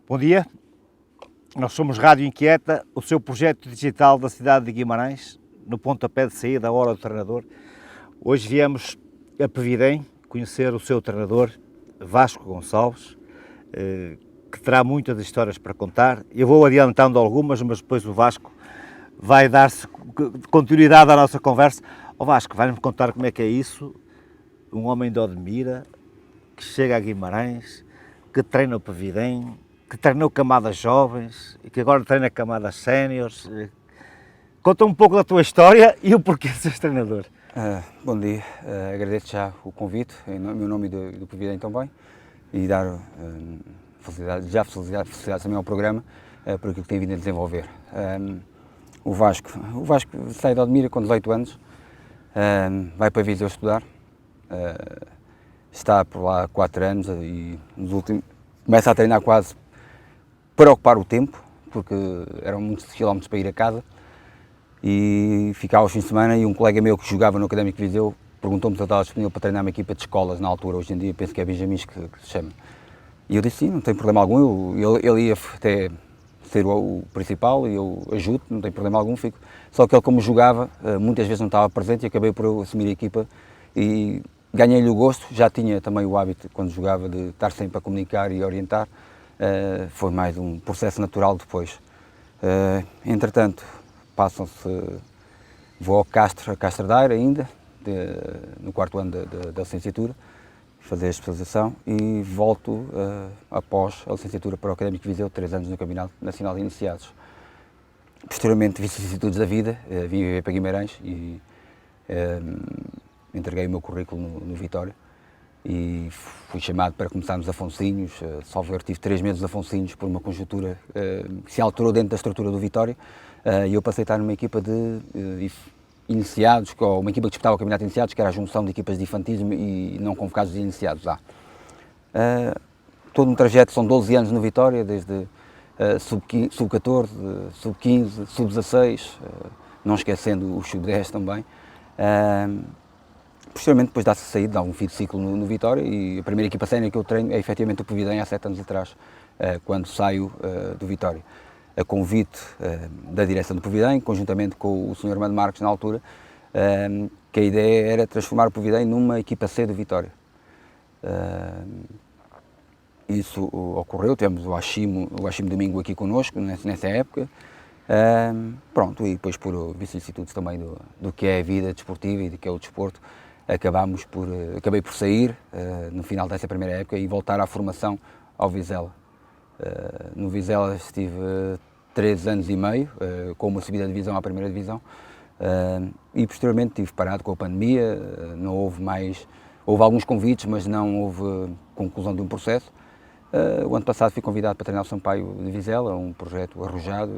Bom dia, nós somos Rádio Inquieta, o seu projeto digital da cidade de Guimarães, no pontapé de saída da hora do treinador. Hoje viemos a Pevidém conhecer o seu treinador, Vasco Gonçalves, que terá muitas histórias para contar. Eu vou adiantando algumas, mas depois o Vasco vai dar-se continuidade à nossa conversa. O Vasco, vai-nos contar como é que é isso, um homem de Odmira, que chega a Guimarães, que treina o Pevidém, que treinou camadas jovens e que agora treina camadas séniores. Conta um pouco da tua história e o porquê de seres treinador. Bom dia, agradeço já o convite, em meu nome e do Pevidém também, e dar felicidades também ao programa por aquilo que tem vindo a desenvolver. O Vasco sai de Odmira com 18 anos, vai para Viseu estudar, está por lá há 4 anos e começa a treinar quase para ocupar o tempo, porque eram muitos quilómetros para ir a casa, e ficava aos fins de semana, e um colega meu que jogava no Académico de Viseu perguntou-me se eu estava disponível para treinar uma equipa de escolas na altura, hoje em dia penso que é Benjamins que se chama. E eu disse sim, não tem problema algum, ele ia até ser o principal e eu ajudo, não tem problema algum, fico. Só que ele, como jogava, muitas vezes não estava presente e acabei por eu assumir a equipa e ganhei-lhe o gosto. Já tinha também o hábito, quando jogava, de estar sempre a comunicar e orientar. Foi mais um processo natural depois. Entretanto, vou ao a Castro Daire ainda, no 4º ano da licenciatura, fazer a especialização e volto após a licenciatura para o Académico de Viseu, 3 anos no Campeonato Nacional de Iniciados. Posteriormente, vicissitudes da vida, vim viver para Guimarães e entreguei o meu currículo no Vitória e fui chamado para começar nos Afonsinhos. Salvo erro, tive 3 meses de Afonsinhos por uma conjuntura que se alterou dentro da estrutura do Vitória, e eu passei a estar numa equipa de iniciados, ou uma equipa que disputava o campeonato de iniciados, que era a junção de equipas de infantismo e não convocados de iniciados lá. Todo um trajeto, são 12 anos no Vitória, desde sub-14, sub-15, sub-16, não esquecendo o sub-10 também. Posteriormente, depois dá-se a saída, dá um fim de ciclo no Vitória, e a primeira equipa sénior que eu treino é efetivamente o Pevidém, há 7 anos atrás, quando saio do Vitória. A convite da direção do Pevidém, conjuntamente com o Sr. Armando Marques na altura, que a ideia era transformar o Pevidém numa equipa C do Vitória. Isso ocorreu, tivemos o Hashim Domingo aqui connosco nessa época. Pronto, e depois por vicissitudes também do que é a vida desportiva e do que é o desporto, acabei por sair no final dessa primeira época e voltar à formação ao Vizela. No Vizela estive 3 anos e meio, com uma subida de divisão à primeira divisão, e posteriormente estive parado com a pandemia. Não houve alguns convites, mas não houve conclusão de um processo. O ano passado fui convidado para treinar o Sampaio de Vizela, um projeto arrojado,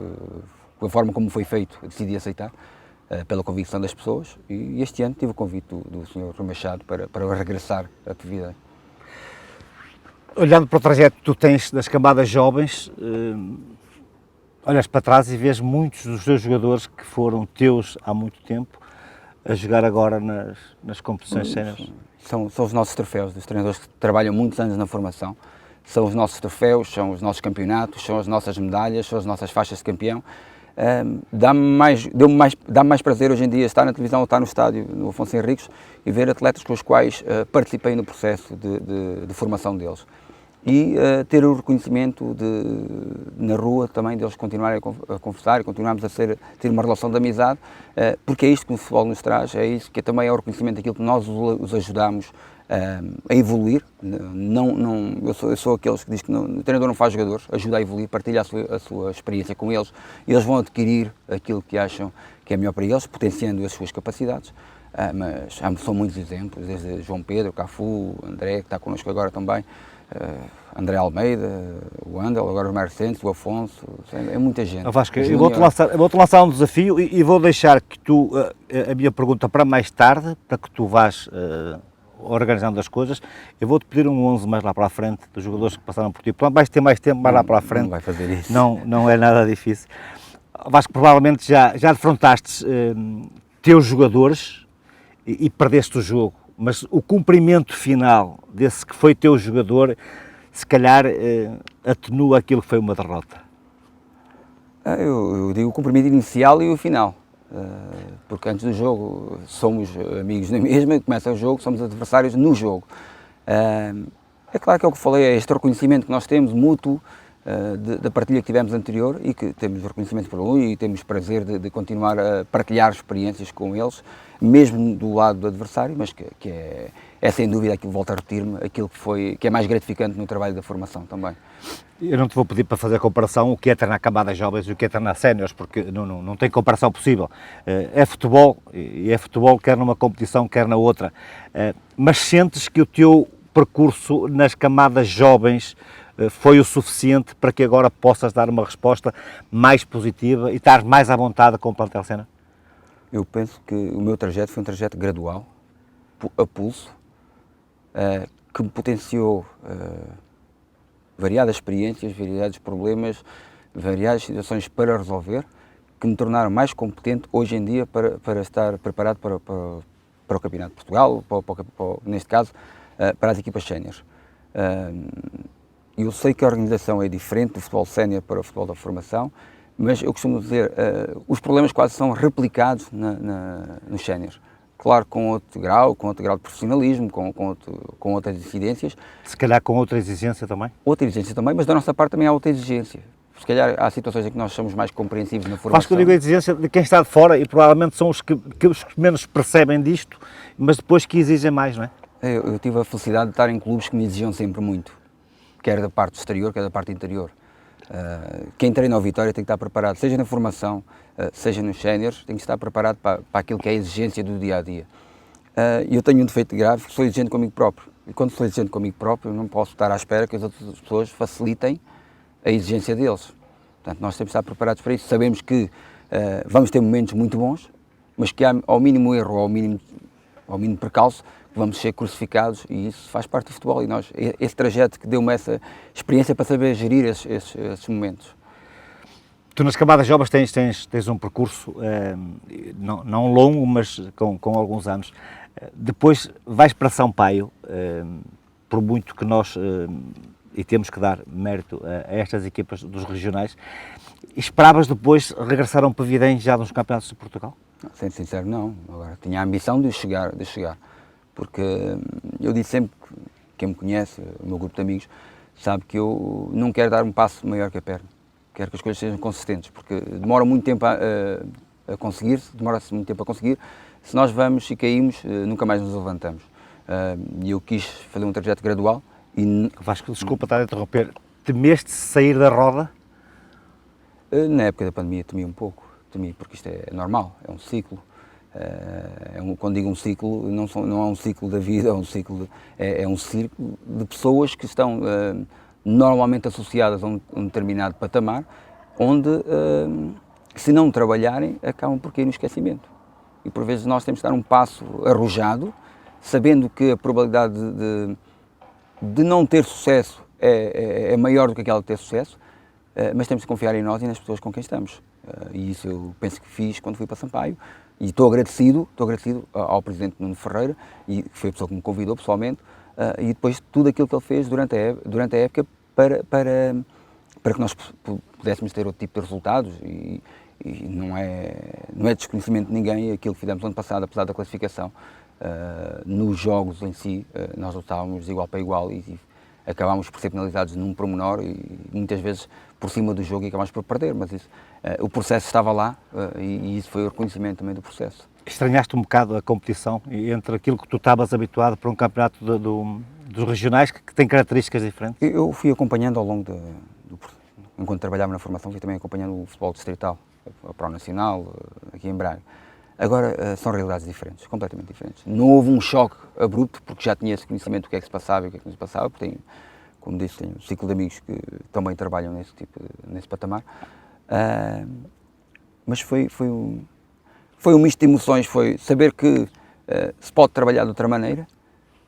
a forma como foi feito, decidi aceitar, pela convicção das pessoas, e este ano tive o convite do Sr. Rui Machado para regressar a Pevidém. Olhando para o trajeto que tu tens das camadas jovens, olhas para trás e vês muitos dos teus jogadores que foram teus há muito tempo a jogar agora nas competições séniores. São os nossos troféus, dos treinadores que trabalham muitos anos na formação. São os nossos troféus, são os nossos campeonatos, são as nossas medalhas, são as nossas faixas de campeão. Dá-me mais prazer hoje em dia estar na televisão ou estar no estádio, no Afonso Henriques, e ver atletas com os quais participei no processo de formação deles. E ter o reconhecimento na rua também deles continuarem a conversar e continuarmos a ter uma relação de amizade, porque é isto que o futebol nos traz, é isso que também é o reconhecimento daquilo que nós os ajudamos a evoluir. Eu sou aqueles que diz que o treinador não faz jogadores, ajuda a evoluir, partilha a sua experiência com eles, e eles vão adquirir aquilo que acham que é melhor para eles, potenciando as suas capacidades. Mas são muitos exemplos, desde João Pedro, Cafu, André, que está connosco agora também, André Almeida, o Andel, agora os mais recentes, o Afonso, é muita gente. Vasco, eu vou-te lançar um desafio e vou deixar que tu, a minha pergunta para mais tarde, para que tu vás organizando as coisas. Eu vou-te pedir um 11 mais lá para a frente, dos jogadores que passaram por ti. Pronto, vais ter mais tempo mais lá para a frente. Não vai fazer isso. Não é nada difícil. Vasco, provavelmente já defrontaste teus jogadores e perdeste o jogo, mas o cumprimento final desse que foi teu jogador se calhar atenua aquilo que foi uma derrota? Eu digo o compromisso inicial e o final, porque antes do jogo somos amigos na mesma, começa o jogo, somos adversários no jogo. É claro que é o que falei, é este reconhecimento que nós temos, mútuo, da partilha que tivemos anterior e que temos reconhecimento por um e temos prazer de continuar a partilhar experiências com eles, mesmo do lado do adversário, mas que é sem dúvida aquilo, volto a repetir-me, aquilo que é mais gratificante no trabalho da formação também. Eu não te vou pedir para fazer a comparação o que é treinar camadas jovens e o que é treinar séniores, porque não tem comparação possível. É futebol, e é futebol quer numa competição, quer na outra. Mas sentes que o teu percurso nas camadas jovens foi o suficiente para que agora possas dar uma resposta mais positiva e estar mais à vontade com o plantel Sena? Eu penso que o meu trajeto foi um trajeto gradual, a pulso, que me potenciou variadas experiências, variados problemas, variadas situações para resolver, que me tornaram mais competente hoje em dia para estar preparado para o Campeonato de Portugal, neste caso, para as equipas séniores. Eu sei que a organização é diferente do futebol sénior para o futebol da formação, mas eu costumo dizer, os problemas quase são replicados nos séniores. Claro, com outro grau de profissionalismo, com outras incidências. Se calhar com outra exigência também? Outra exigência também, mas da nossa parte também há outra exigência. Se calhar há situações em que nós somos mais compreensivos na formação. Acho que eu digo a exigência de quem está de fora e provavelmente são os que menos percebem disto, mas depois que exigem mais, não é? Eu tive a felicidade de estar em clubes que me exigiam sempre muito, quer da parte exterior, quer da parte interior. Quem treina ao Vitória tem que estar preparado, seja na formação, seja nos séniores, tem que estar preparado para aquilo que é a exigência do dia-a-dia. Eu tenho um defeito grave, sou exigente comigo próprio. E quando sou exigente comigo próprio, não posso estar à espera que as outras pessoas facilitem a exigência deles. Portanto, nós temos que estar preparados para isso. Sabemos que vamos ter momentos muito bons, mas que ao mínimo erro, ao mínimo percalço, vamos ser crucificados e isso faz parte do futebol. E esse trajeto que deu-me essa experiência para saber gerir esses momentos. Tu nas camadas jovens tens um percurso não longo, mas com alguns anos. Depois vais para Sampaio, por muito que nós, e temos que dar mérito a estas equipas dos regionais, esperavas depois regressar a um Pavidem já nos campeonatos de Portugal? Sendo sincero, não. Agora, tinha a ambição de chegar, porque eu disse sempre, quem me conhece, o meu grupo de amigos, sabe que eu não quero dar um passo maior que a perna. Quero que as coisas sejam consistentes, porque demora muito tempo a conseguir-se, demora-se muito tempo a conseguir. Se nós vamos e caímos, nunca mais nos levantamos. E eu quis fazer um trajeto gradual. Vasco, desculpa estar a interromper, temeste sair da roda? Na época da pandemia temi um pouco, porque isto é normal, é um ciclo. Quando digo um ciclo, não é um ciclo da vida, é um ciclo de pessoas que estão normalmente associadas a um determinado patamar, onde, se não trabalharem, acabam por cair no esquecimento. E por vezes nós temos de dar um passo arrojado, sabendo que a probabilidade de não ter sucesso é maior do que aquela de ter sucesso, mas temos de confiar em nós e nas pessoas com quem estamos. E isso eu penso que fiz quando fui para Sampaio, e estou agradecido ao Presidente Nuno Ferreira, e que foi a pessoa que me convidou pessoalmente, e depois tudo aquilo que ele fez durante a época para que nós pudéssemos ter outro tipo de resultados, e não é desconhecimento de ninguém aquilo que fizemos no ano passado, apesar da classificação. Nos jogos em si, nós lutávamos de igual para igual e acabámos por ser penalizados num pormenor e muitas vezes por cima do jogo e acabámos por perder, mas isso, o processo estava lá e isso foi o reconhecimento também do processo. Estranhaste um bocado a competição entre aquilo que tu estavas habituado para um campeonato dos regionais que tem características diferentes? Eu fui acompanhando ao longo enquanto trabalhava na formação, fui também acompanhando o futebol distrital, a Pro Nacional, aqui em Braga. Agora são realidades diferentes, completamente diferentes. Não houve um choque abrupto, porque já tinha esse conhecimento do que é que se passava e o que é que não se passava, porque tenho, como disse, tenho um ciclo de amigos que também trabalham nesse patamar. Mas foi um misto de emoções, foi saber que se pode trabalhar de outra maneira,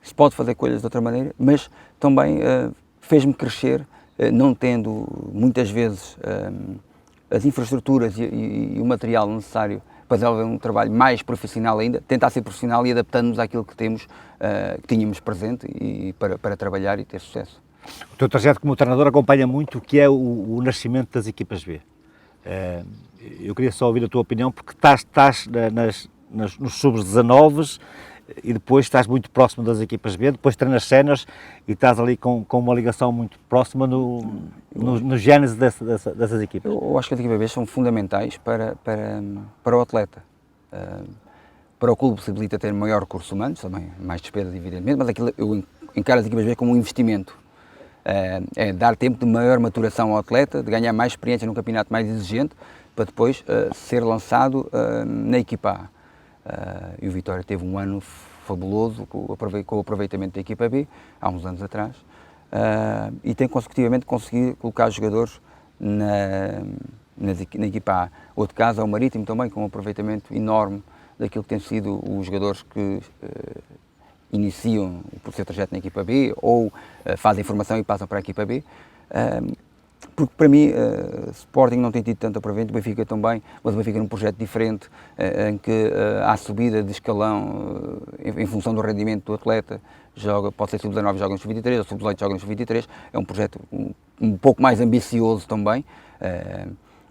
se pode fazer coisas de outra maneira, mas também fez-me crescer, não tendo muitas vezes as infraestruturas e o material necessário para desenvolver um trabalho mais profissional ainda, tentar ser profissional e adaptando-nos àquilo que tínhamos presente e para trabalhar e ter sucesso. O teu trajeto como treinador acompanha muito o que é o nascimento das equipas B. Eu queria só ouvir a tua opinião, porque estás nos sub-19 e depois estás muito próximo das equipas B, depois treinas séniores e estás ali com uma ligação muito próxima no gênese dessas equipas. Eu acho que as equipas B são fundamentais para o atleta. Para o clube possibilita ter maior recursos humanos, também mais despesas evidentemente, mas aquilo eu encaro as equipas B como um investimento. É dar tempo de maior maturação ao atleta, de ganhar mais experiência num campeonato mais exigente, para depois ser lançado na equipa A. E o Vitória teve um ano fabuloso com o aproveitamento da equipa B, há uns anos atrás, e tem consecutivamente conseguido colocar jogadores na equipa A. Outro caso é o Marítimo também, com um aproveitamento enorme daquilo que têm sido os jogadores que iniciam o seu trajeto na equipa B ou fazem formação e passam para a equipa B. Porque para mim, Sporting não tem tido tanto aproveitamento, o Benfica também, mas o Benfica num projeto diferente, em que há subida de escalão em função do rendimento do atleta, pode ser sub-19 joga no sub-23, ou sub-18 joga no sub-23, é um projeto um pouco mais ambicioso também,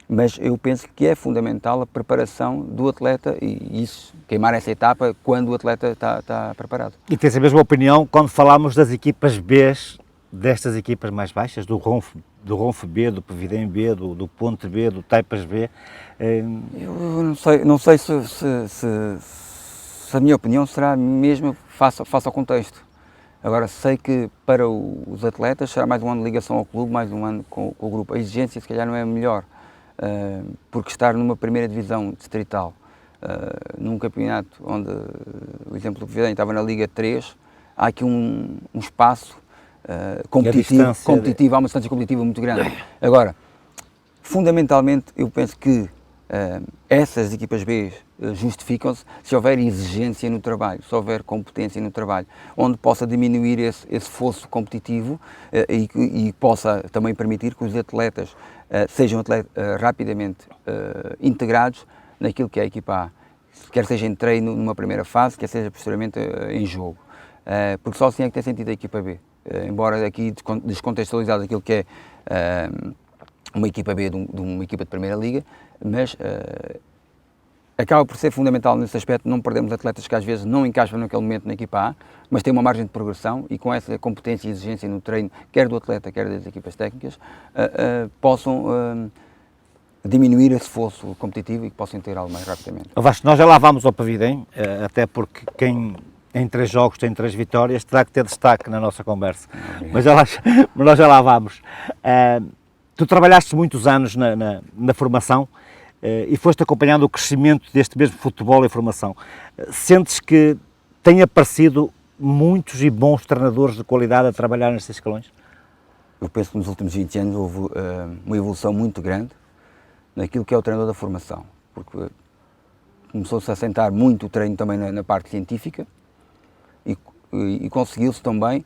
mas eu penso que é fundamental a preparação do atleta e isso, queimar essa etapa quando o atleta está preparado. E tens a mesma opinião quando falamos das equipas B, destas equipas mais baixas, do Ronf B, do Pevidem B, do Ponte B, do Taipas B? Eu não sei se a minha opinião será mesmo face ao contexto. Agora, sei que para os atletas será mais um ano de ligação ao clube, mais um ano com o grupo. A exigência, se calhar, não é a melhor, porque estar numa primeira divisão distrital, num campeonato onde, o exemplo do Pevidem estava na Liga 3, há aqui um espaço competitivo, há uma distância competitiva muito grande. Agora, fundamentalmente, eu penso que essas equipas B justificam-se se houver exigência no trabalho, se houver competência no trabalho, onde possa diminuir esse fosso competitivo e possa também permitir que os atletas sejam rapidamente integrados naquilo que é a equipa A, quer seja em treino numa primeira fase, quer seja posteriormente em jogo, porque só assim é que tem sentido a equipa B. Embora aqui descontextualizado aquilo que é uma equipa B de uma equipa de primeira liga, mas acaba por ser fundamental nesse aspecto não perdermos atletas que às vezes não encaixam naquele momento na equipa A, mas têm uma margem de progressão e com essa competência e exigência no treino, quer do atleta, quer das equipas técnicas, possam diminuir esse fosso competitivo e que possam integrá-lo mais rapidamente. Vasco, nós já lá vamos ao Pevidem, até porque quem em 3 jogos tem 3 vitórias, terá que ter destaque na nossa conversa. Mas nós já lá vamos. Tu trabalhaste muitos anos na formação e foste acompanhando o crescimento deste mesmo futebol e formação. Sentes que têm aparecido muitos e bons treinadores de qualidade a trabalhar nestes escalões? Eu penso que nos últimos 20 anos houve uma evolução muito grande naquilo que é o treinador da formação, porque começou-se a assentar muito o treino também na parte científica, e conseguiu-se também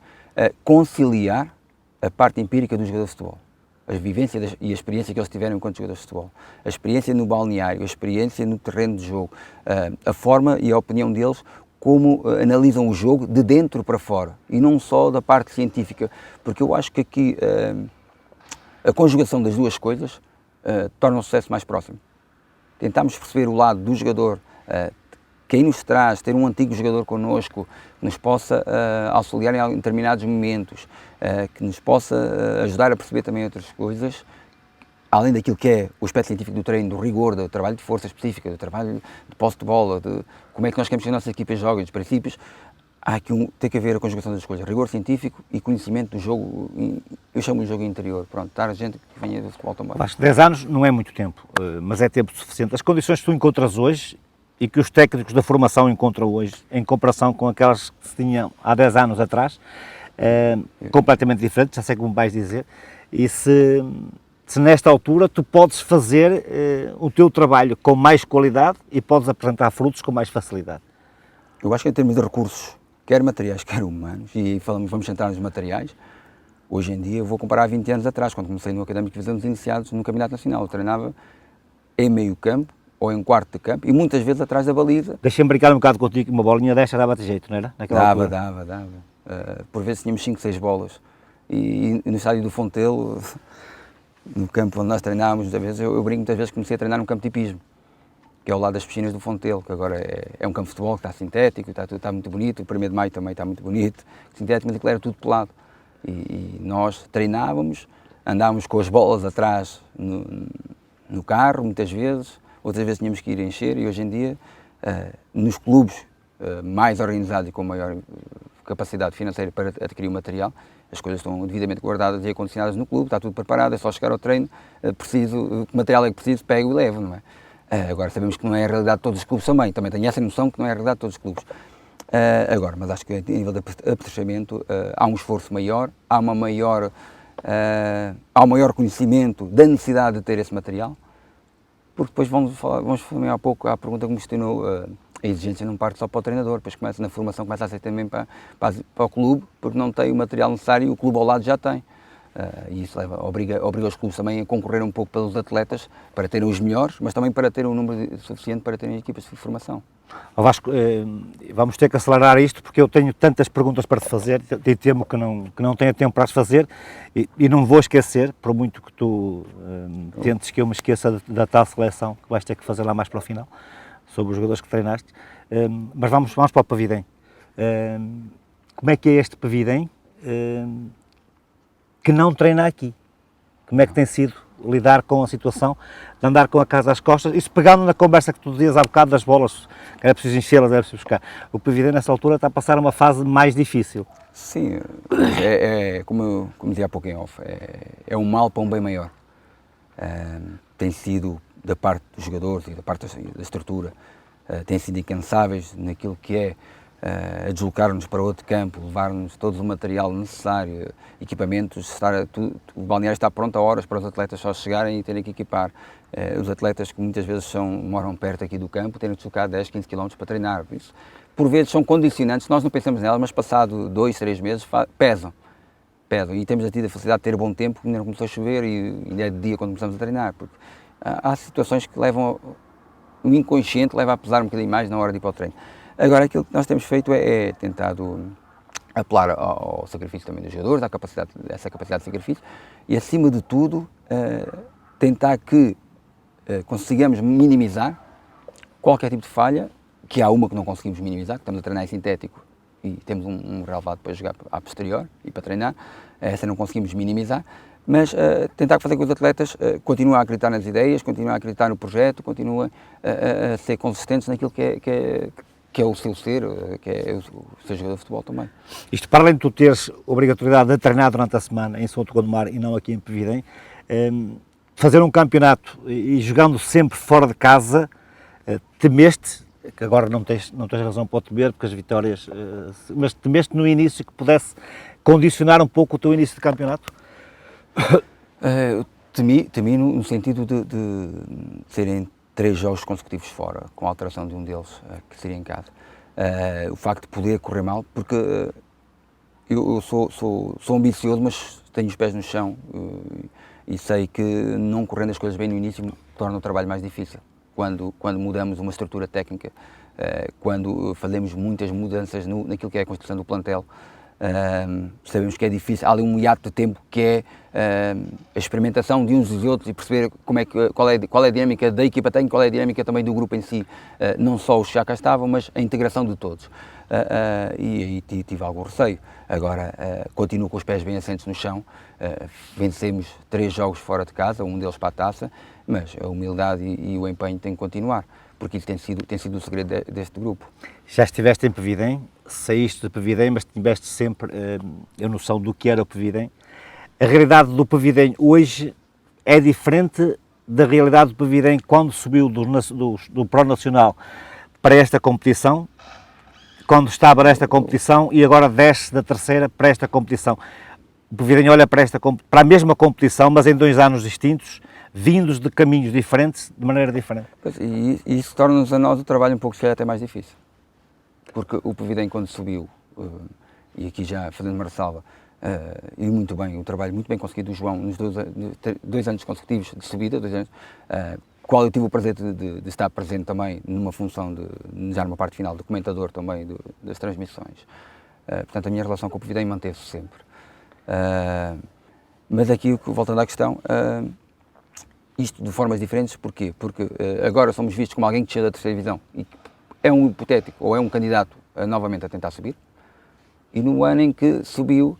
conciliar a parte empírica dos jogadores de futebol, a vivência e a experiência que eles tiveram enquanto jogadores de futebol, a experiência no balneário, a experiência no terreno de jogo, a forma e a opinião deles como analisam o jogo de dentro para fora e não só da parte científica, porque eu acho que aqui a conjugação das duas coisas torna o sucesso mais próximo. Tentamos perceber o lado do jogador, quem nos traz, ter um antigo jogador connosco, que nos possa auxiliar em determinados momentos, que nos possa ajudar a perceber também outras coisas, além daquilo que é o aspecto científico do treino, do rigor, do trabalho de força específica, do trabalho de posse de bola, de como é que nós queremos que as nossas equipas joguem, dos princípios, há aqui tem que haver a conjugação das coisas, rigor científico e conhecimento do jogo, eu chamo de jogo interior, pronto, estar gente que venha do futebol também. Acho que 10 anos não é muito tempo, mas é tempo suficiente. As condições que tu encontras hoje e que os técnicos da formação encontram hoje, em comparação com aquelas que se tinham há 10 anos atrás, completamente diferentes, já sei como vais dizer, e se nesta altura tu podes fazer o teu trabalho com mais qualidade e podes apresentar frutos com mais facilidade. Eu acho que em termos de recursos, quer materiais, quer humanos, e vamos centrar nos materiais, hoje em dia eu vou comparar a 20 anos atrás, quando comecei no Académico de Visões Iniciados no Campeonato Nacional, eu treinava em meio campo, ou em quarto de campo, e muitas vezes atrás da baliza. Deixa-me brincar um bocado contigo, que uma bolinha desta dava-te jeito, não era? Dava. Por vezes tínhamos 5, 6 bolas, e no estádio do Fontelo, no campo onde nós treinávamos, muitas vezes, eu brinco, muitas vezes comecei a treinar num campo de hipismo, que é ao lado das piscinas do Fontelo, que agora é um campo de futebol que está sintético, está muito bonito, o 1º de Maio também está muito bonito, sintético, mas aquilo era tudo pelado. E nós treinávamos, andávamos com as bolas atrás no carro, muitas vezes, outras vezes tínhamos que ir encher, e hoje em dia, nos clubes mais organizados e com maior capacidade financeira para adquirir o material, as coisas estão devidamente guardadas e acondicionadas no clube, está tudo preparado, é só chegar ao treino, preciso, que material é que preciso, pego e levo, não é? Agora sabemos que não é a realidade de todos os clubes também tenho essa noção que não é a realidade de todos os clubes. Agora, mas acho que a nível de aperfeiçoamento há um esforço maior, há um maior conhecimento da necessidade de ter esse material, porque depois vamos falar há pouco à pergunta que me questionou, a exigência não parte só para o treinador, depois na formação começa a ser também para o clube, porque não tem o material necessário e o clube ao lado já tem. E isso obriga os clubes também a concorrer um pouco pelos atletas para terem os melhores, mas também para terem um número suficiente para terem equipas de formação. Vasco, vamos ter que acelerar isto porque eu tenho tantas perguntas para te fazer e temo que não tenha tempo para as fazer e não vou esquecer, por muito que tu tentes que eu me esqueça da tal seleção que vais ter que fazer lá mais para o final, sobre os jogadores que treinaste, mas vamos para o Pavidem. Como é que é este Pavidem que não treina aqui? Como é que tem sido lidar com a situação de andar com a casa às costas, isso pegando na conversa que tu dizias há bocado das bolas, que era preciso enchê-las, era preciso buscar. O Pavidem nessa altura está a passar uma fase mais difícil. Sim, como dizia há pouco em off, é um mal para um bem maior. Tem sido da parte dos jogadores e da parte da estrutura, têm sido incansáveis naquilo que é a deslocar-nos para outro campo, levar-nos todo o material necessário, equipamentos, o balneário está pronto a horas para os atletas só chegarem e terem que equipar. Os atletas que muitas vezes moram perto aqui do campo, terem que deslocar 10, 15 km para treinar. Isso, por vezes são condicionantes, nós não pensamos nelas, mas passado 2, 3 meses pesam. E temos tido a facilidade de ter bom tempo, ainda não começou a chover e ainda é de dia quando começamos a treinar. Porque há situações que levam, o inconsciente leva a pesar um bocadinho mais na hora de ir para o treino. Agora, aquilo que nós temos feito é tentado apelar ao sacrifício também dos jogadores, essa capacidade de sacrifício e, acima de tudo, tentar que consigamos minimizar qualquer tipo de falha, que há uma que não conseguimos minimizar, que estamos a treinar em sintético e temos um relevado para jogar a posterior e para treinar, essa não conseguimos minimizar, mas tentar fazer com que os atletas continuem a acreditar nas ideias, continuem a acreditar no projeto, continuem a ser consistentes naquilo que é o seu ser, que é o seu jogador de futebol também. Isto, para além de tu teres obrigatoriedade de treinar durante a semana em São Gondomar e não aqui em Pavidem, fazer um campeonato e jogando sempre fora de casa, temeste, que agora não tens razão para o temer, porque as vitórias, mas temeste no início que pudesse condicionar um pouco o teu início de campeonato? Temi no sentido de serem 3 jogos consecutivos fora, com a alteração de um deles, que seria em casa. O facto de poder correr mal, porque eu sou ambicioso, mas tenho os pés no chão e sei que não correndo as coisas bem no início torna o trabalho mais difícil. Quando mudamos uma estrutura técnica, quando fazemos muitas mudanças naquilo que é a construção do plantel, sabemos que é difícil, há ali um hiato de tempo que é a experimentação de uns e dos outros e perceber qual é a dinâmica da equipa técnica, qual é a dinâmica também do grupo em si, não só os que já cá estavam, mas a integração de todos. E aí tive algum receio. Agora, continuo com os pés bem assentes no chão, vencemos 3 jogos fora de casa, um deles para a taça, mas a humildade e o empenho têm que continuar, porque isso tem sido o segredo deste grupo. Já estiveste em Pavidem, saíste de Pavidem, mas tiveste sempre a noção do que era o Pavidem. A realidade do Pavidem hoje é diferente da realidade do Pavidem quando subiu do Pro Nacional para esta competição, quando estava nesta competição e agora desce da terceira para esta competição. O Pavidem olha para a mesma competição, mas em 2 anos distintos, vindos de caminhos diferentes, de maneira diferente. E isso torna-nos a nós o trabalho um pouco, se calhar, até mais difícil. Porque o Pavidem, quando subiu, e aqui já fazendo uma ressalva, e muito bem, um trabalho muito bem conseguido do João, nos 2 anos consecutivos de subida, 2 anos, qual eu tive o prazer de estar presente também numa função de já numa parte final, de comentador também das transmissões. Portanto, a minha relação com o Pavidem manteve-se sempre. Mas aqui, voltando à questão, isto de formas diferentes, porquê? Porque agora somos vistos como alguém que chega da terceira divisão e é um hipotético ou é um candidato novamente a tentar subir, e no ano em que subiu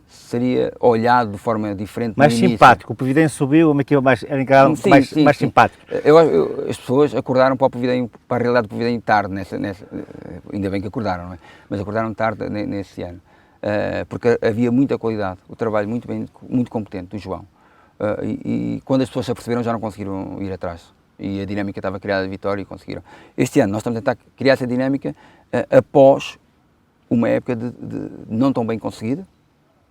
seria olhado de forma diferente. Mais simpático, o Povidem subiu, uma equipa era encarado mais simpático. As pessoas acordaram para o Povidem, para a realidade do Povidem tarde, ainda bem que acordaram, não é? Mas acordaram tarde nesse ano, porque havia muita qualidade, o trabalho muito competente do João. E quando as pessoas se aperceberam já não conseguiram ir atrás e a dinâmica estava criada de vitória e conseguiram. Este ano nós estamos a tentar criar essa dinâmica após uma época de não tão bem conseguida,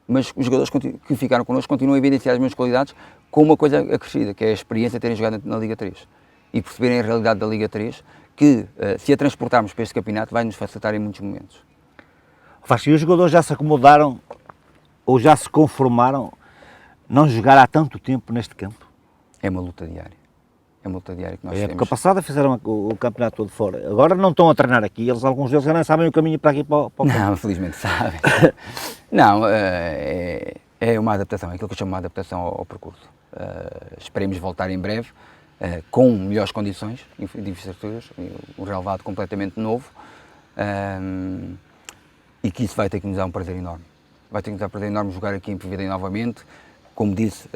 mas os jogadores que ficaram connosco continuam a evidenciar as mesmas qualidades com uma coisa acrescida, que é a experiência de terem jogado na Liga 3 e perceberem a realidade da Liga 3, que se a transportarmos para este campeonato vai nos facilitar em muitos momentos. Vasco, e os jogadores já se acomodaram ou já se conformaram não jogar há tanto tempo neste campo? É uma luta diária. É uma luta diária que nós temos. A época passada fizeram o campeonato todo fora. Agora não estão a treinar aqui. Alguns deles já nem sabem o caminho para aqui para o campo. Não, felizmente sabem. Não, é uma adaptação, é aquilo que eu chamo de adaptação ao percurso. Esperemos voltar em breve, com melhores condições de infraestruturas, um relevado completamente novo, e que isso vai ter que nos dar um prazer enorme. Vai ter que nos dar um prazer enorme jogar aqui em Povidem novamente. Como disse,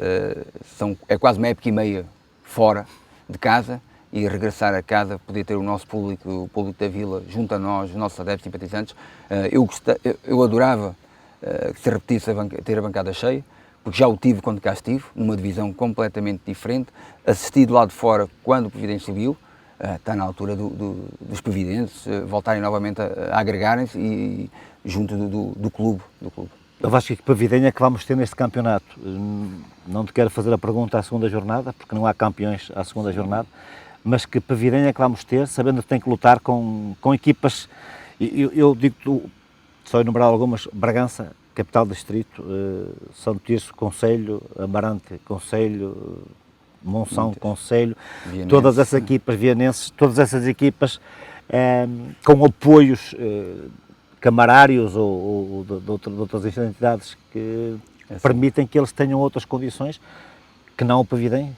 é quase uma época e meia fora de casa, e regressar a casa, poder ter o nosso público, o público da Vila, junto a nós, os nossos adeptos simpatizantes. Eu adorava que se repetisse ter a bancada cheia, porque já o tive quando cá estive, numa divisão completamente diferente, assisti do lado de fora quando o Povidem subiu. Está na altura dos povidenses voltarem novamente a agregarem-se e junto do clube. Eu acho que Povidem é que vamos ter neste campeonato. Não te quero fazer a pergunta à segunda jornada, porque não há campeões à segunda jornada, mas que Povidem é que vamos ter, sabendo que tem que lutar com equipas. Eu digo, só enumerar algumas: Bragança, capital do distrito, São Tirso, concelho, Amarante, concelho, Monção, concelho, todas essas equipas vianenses, todas essas equipas com apoios camarários ou de outras entidades que permitem que eles tenham outras condições que não o Povidem.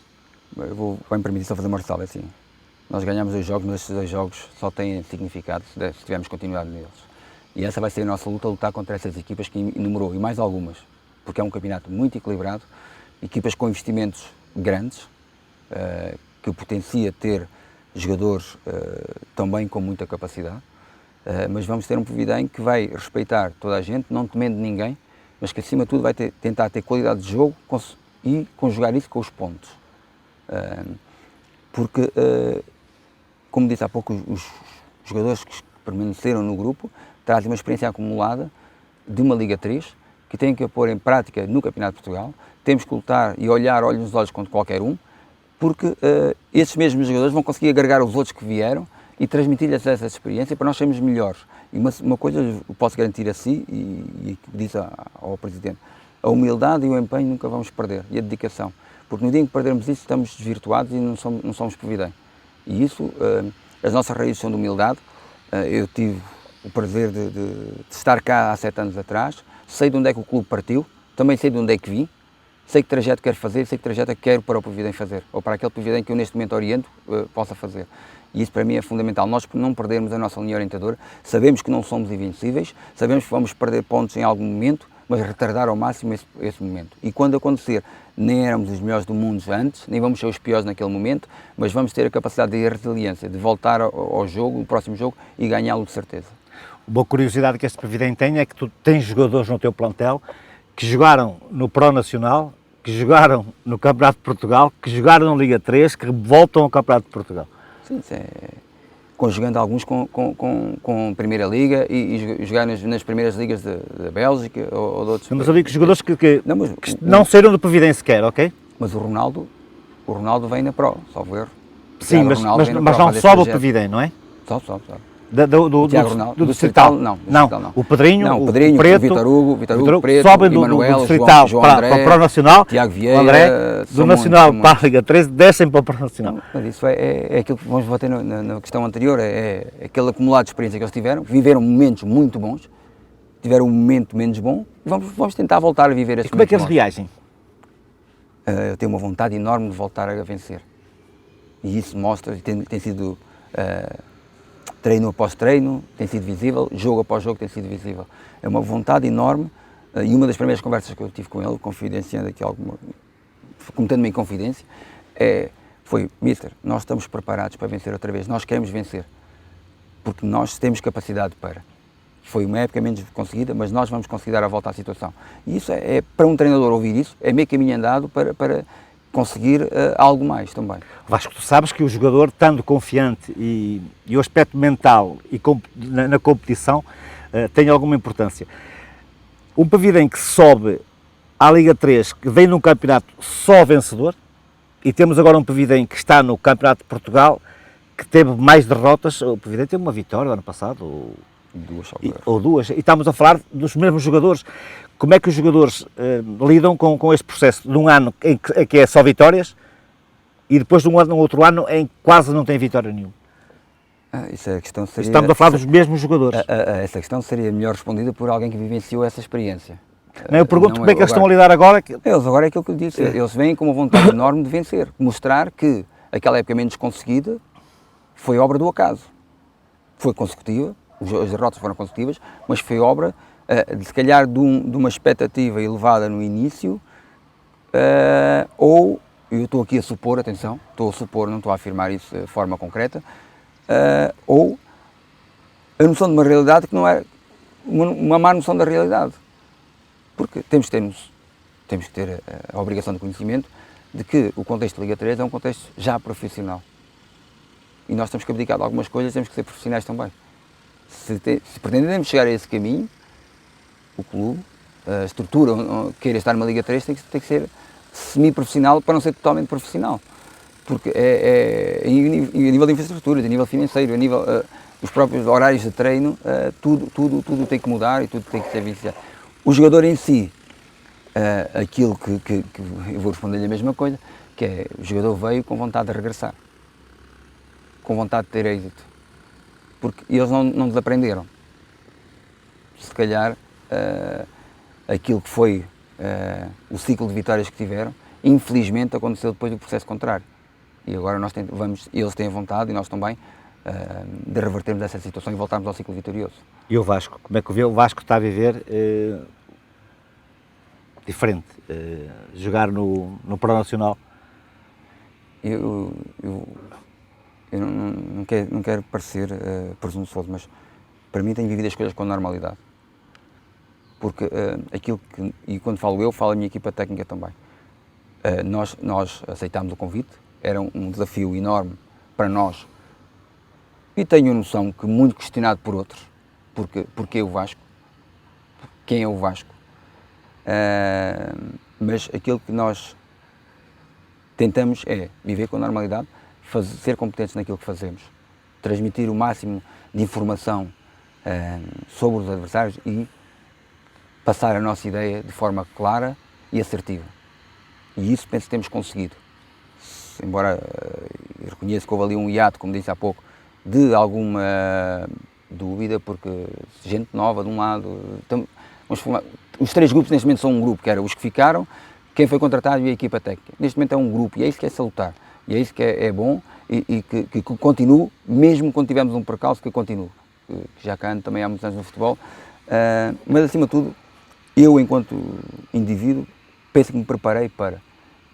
Vai-me permitir só fazer uma ressalva, assim. Nós ganhamos 2 jogos, mas estes 2 jogos só têm significado se tivermos continuidade neles. E essa vai ser a nossa luta, lutar contra essas equipas que enumerou, e mais algumas, porque é um campeonato muito equilibrado, equipas com investimentos grandes, que potencia ter jogadores também com muita capacidade, mas vamos ter um Povidem que vai respeitar toda a gente, não temendo ninguém, mas que acima de tudo vai tentar ter qualidade de jogo e conjugar isso com os pontos. Porque, como disse há pouco, os jogadores que permaneceram no grupo trazem uma experiência acumulada de uma Liga 3 que têm que a pôr em prática no Campeonato de Portugal. Temos que lutar e olhar olhos nos olhos contra qualquer um, porque esses mesmos jogadores vão conseguir agregar os outros que vieram e transmitir-lhes essa experiência para nós sermos melhores. E uma coisa eu posso garantir a si, e disse ao Presidente: a humildade e o empenho nunca vamos perder, e a dedicação. Porque no dia em que perdermos isso, estamos desvirtuados e não somos Povidem. E isso, as nossas raízes são de humildade. Eu tive o prazer de estar cá há 7 anos atrás, sei de onde é que o clube partiu, também sei de onde é que vim, sei que trajeto quero fazer, sei que trajeto é que quero para o Povidem fazer, ou para aquele Povidem que eu neste momento oriento possa fazer. E isso para mim é fundamental, nós não perdermos a nossa linha orientadora, sabemos que não somos invencíveis, sabemos que vamos perder pontos em algum momento, mas retardar ao máximo esse momento. E quando acontecer, nem éramos os melhores do mundo antes, nem vamos ser os piores naquele momento, mas vamos ter a capacidade e a resiliência de voltar ao jogo, no próximo jogo, e ganhá-lo de certeza. Uma curiosidade que este Povidem tem é que tu tens jogadores no teu plantel que jogaram no Pro Nacional, que jogaram no Campeonato de Portugal, que jogaram na Liga 3, que voltam ao Campeonato de Portugal. Sim, conjugando alguns com Primeira Liga e jogar nas primeiras ligas da Bélgica ou de outros. Mas eu digo que jogadores que não saíram do Povidem sequer, ok? Mas o Ronaldo vem na Pro, salvo erro. Sim, mas não sobe o Povidem, não é? Sobe. Do Distrital? Não. O Pedrinho, o Preto, Vitor Hugo, Preto, sobem do Emanuel, Distrital João para André, o Pro Nacional, Tiago Vieira, o André, do Nacional para a Liga 13, descem para o Pro Nacional. Mas isso é aquilo que vamos bater na questão anterior, é aquele acumulado de experiência que eles tiveram, viveram momentos muito bons, tiveram um momento menos bom vamos tentar voltar a viver E esses como é que eles momentos. reagem? Eu tenho uma vontade enorme de voltar a vencer. E isso mostra, tem sido treino após treino, tem sido visível, jogo após jogo tem sido visível. É uma vontade enorme e uma das primeiras conversas que eu tive com ele, confidenciando aqui cometendo-me em confidência, foi: Mister, nós estamos preparados para vencer outra vez, nós queremos vencer, porque nós temos capacidade para. Foi uma época menos conseguida, mas nós vamos conseguir dar a volta à situação. E isso para um treinador ouvir isso, é meio caminho andado para conseguir algo mais também. Vasco, tu sabes que o jogador, estando confiante e o aspecto mental e na competição tem alguma importância. Um Pavidem que sobe à Liga 3, que vem num campeonato só vencedor, e temos agora um Pavidem que está no Campeonato de Portugal, que teve mais derrotas. O Pavidem teve uma vitória no ano passado, ou duas, e estamos a falar dos mesmos jogadores. Como é que os jogadores lidam com este processo de um ano em que é só vitórias e depois de um outro ano em que quase não tem vitória nenhuma? Isso questão seria, estamos a falar dos mesmos jogadores. Essa questão seria melhor respondida por alguém que vivenciou essa experiência. Não, eu pergunto como é que eles estão a lidar agora. Eles agora é aquilo que eu disse, eles vêm com uma vontade enorme de vencer, mostrar que aquela época menos conseguida foi obra do acaso. Foi consecutiva, as derrotas foram consecutivas, mas foi obra de se calhar de uma expectativa elevada no início, ou, eu estou aqui a supor, atenção, estou a supor, não estou a afirmar isso de forma concreta, ou a noção de uma realidade que não é uma má noção da realidade. Porque temos que ter a obrigação de conhecimento de que o contexto de Liga 3 é um contexto já profissional. E nós temos que abdicar de algumas coisas, temos que ser profissionais também. Se pretendemos chegar a esse caminho, o clube, a estrutura queira estar numa Liga 3 tem que ser semi-profissional para não ser totalmente profissional. Porque a nível de infraestrutura, a nível financeiro, a nível dos próprios horários de treino, tudo tem que mudar e tudo tem que ser viciado. O jogador em si, aquilo que eu vou responder-lhe a mesma coisa, que é: o jogador veio com vontade de regressar, com vontade de ter êxito, porque eles não desaprenderam. Se calhar aquilo que foi o ciclo de vitórias que tiveram, infelizmente aconteceu depois do processo contrário. E agora eles têm vontade, e nós também, de revertermos essa situação e voltarmos ao ciclo vitorioso. E o Vasco, como é que o vê? O Vasco está a viver diferente, jogar no Pró-Nacional. Eu não quero parecer presunçoso, mas para mim tenho vivido as coisas com normalidade. Porque e quando falo eu, falo a minha equipa técnica também. Nós aceitámos o convite, era um desafio enorme para nós. E tenho noção que muito questionado por outros, porque o Vasco, quem é o Vasco, mas aquilo que nós tentamos é viver com normalidade, ser competentes naquilo que fazemos, transmitir o máximo de informação sobre os adversários e passar a nossa ideia de forma clara e assertiva. E isso penso que temos conseguido. Embora eu reconheço que houve ali um hiato, como disse há pouco, de alguma dúvida, porque gente nova de um lado, os três grupos neste momento são um grupo, que era os que ficaram, quem foi contratado e a equipa técnica. Neste momento é um grupo e é isso que é salutar, e é isso que é bom e que continue, mesmo quando tivermos um percalço, que continue, que já cá ando também há muitos anos no futebol, mas acima de tudo, eu enquanto indivíduo, penso que me preparei para.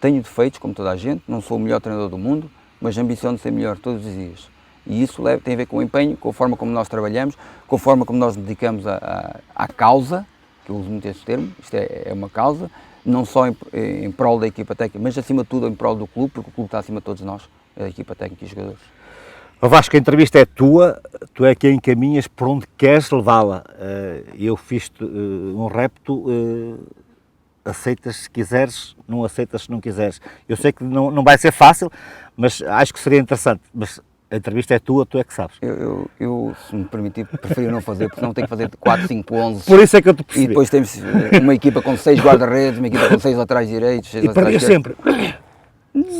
Tenho defeitos, como toda a gente, não sou o melhor treinador do mundo, mas ambiciono ser melhor todos os dias. E isso tem a ver com o empenho, com a forma como nós trabalhamos, com a forma como nós nos dedicamos à causa, que eu uso muito esse termo, isto é uma causa, não só em prol da equipa técnica, mas acima de tudo em prol do clube, porque o clube está acima de todos nós, a equipa técnica e os jogadores. Vasco, a entrevista é tua, tu é quem encaminhas por onde queres levá-la. Eu fiz-te um repto, aceitas se quiseres, não aceitas se não quiseres. Eu sei que não vai ser fácil, mas acho que seria interessante. Mas a entrevista é tua, tu é que sabes. Eu se me permitir, prefiro não fazer, porque senão tenho que fazer 4, 5, 11. Por isso é que eu te percebi. E depois temos uma equipa com 6 guarda-redes, uma equipa com 6 laterais direitos, 6 e laterais perdi sempre.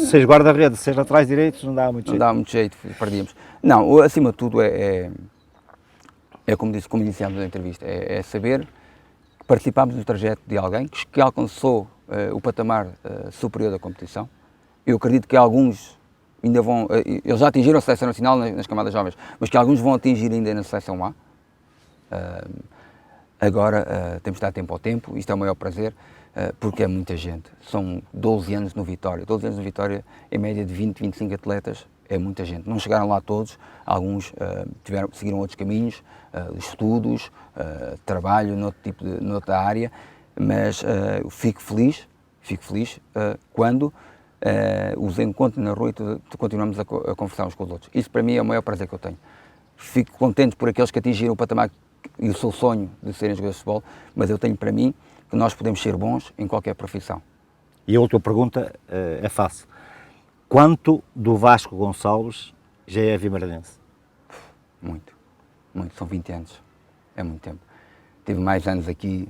6 guarda-redes, 6 laterais direitos, não dá muito jeito. Não dá muito jeito, perdíamos. Não, acima de tudo é como iniciámos a entrevista, é saber participámos no trajeto de alguém que alcançou o patamar superior da competição. Eu acredito que alguns ainda vão, eles já atingiram a seleção nacional nas camadas jovens, mas que alguns vão atingir ainda na seleção A. Agora temos de dar tempo ao tempo, isto é o maior prazer, porque é muita gente. São 12 anos no Vitória. 12 anos no Vitória, em média de 20, 25 atletas, é muita gente. Não chegaram lá todos, alguns seguiram outros caminhos, estudos, trabalho noutra área, mas fico feliz quando os encontro na rua e continuamos a conversar uns com os outros. Isso para mim é o maior prazer que eu tenho. Fico contente por aqueles que atingiram o patamar e o seu sonho de serem jogadores de futebol, mas eu tenho para mim que nós podemos ser bons em qualquer profissão. E a outra pergunta é fácil. Quanto do Vasco Gonçalves já é vimaranense? Muito. São 20 anos. É muito tempo. Tive mais anos aqui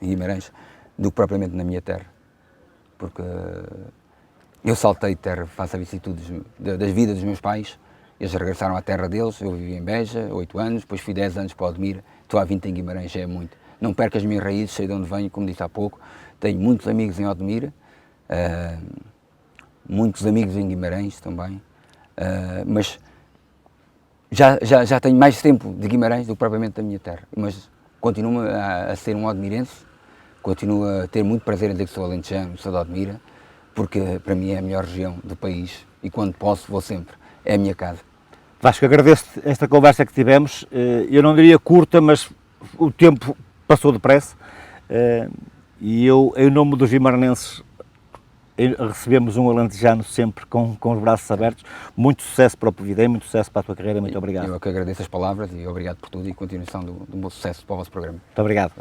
em Guimarães do que propriamente na minha terra. Porque eu saltei de terra face a vicissitudes das vidas dos meus pais. Eles regressaram à terra deles, eu vivi em Beja, 8 anos, depois fui 10 anos para o Odmira, estou há 20 em Guimarães, já é muito. Não perco as minhas raízes, sei de onde venho, como disse há pouco, tenho muitos amigos em Odmira, muitos amigos em Guimarães também, mas já tenho mais tempo de Guimarães do que propriamente da minha terra, mas continuo a ser um odmirense, continuo a ter muito prazer em dizer que sou alentejano, sou de Odmira, porque para mim é a melhor região do país e quando posso vou sempre, é a minha casa. Vasco, agradeço esta conversa que tivemos, eu não diria curta, mas o tempo passou depressa, e eu, em nome dos vimaranenses, recebemos um alentejano sempre com os braços abertos. Muito sucesso para o Pevidem, muito sucesso para a tua carreira, muito obrigado. Eu que agradeço as palavras e obrigado por tudo e continuação do bom sucesso para o vosso programa. Muito obrigado.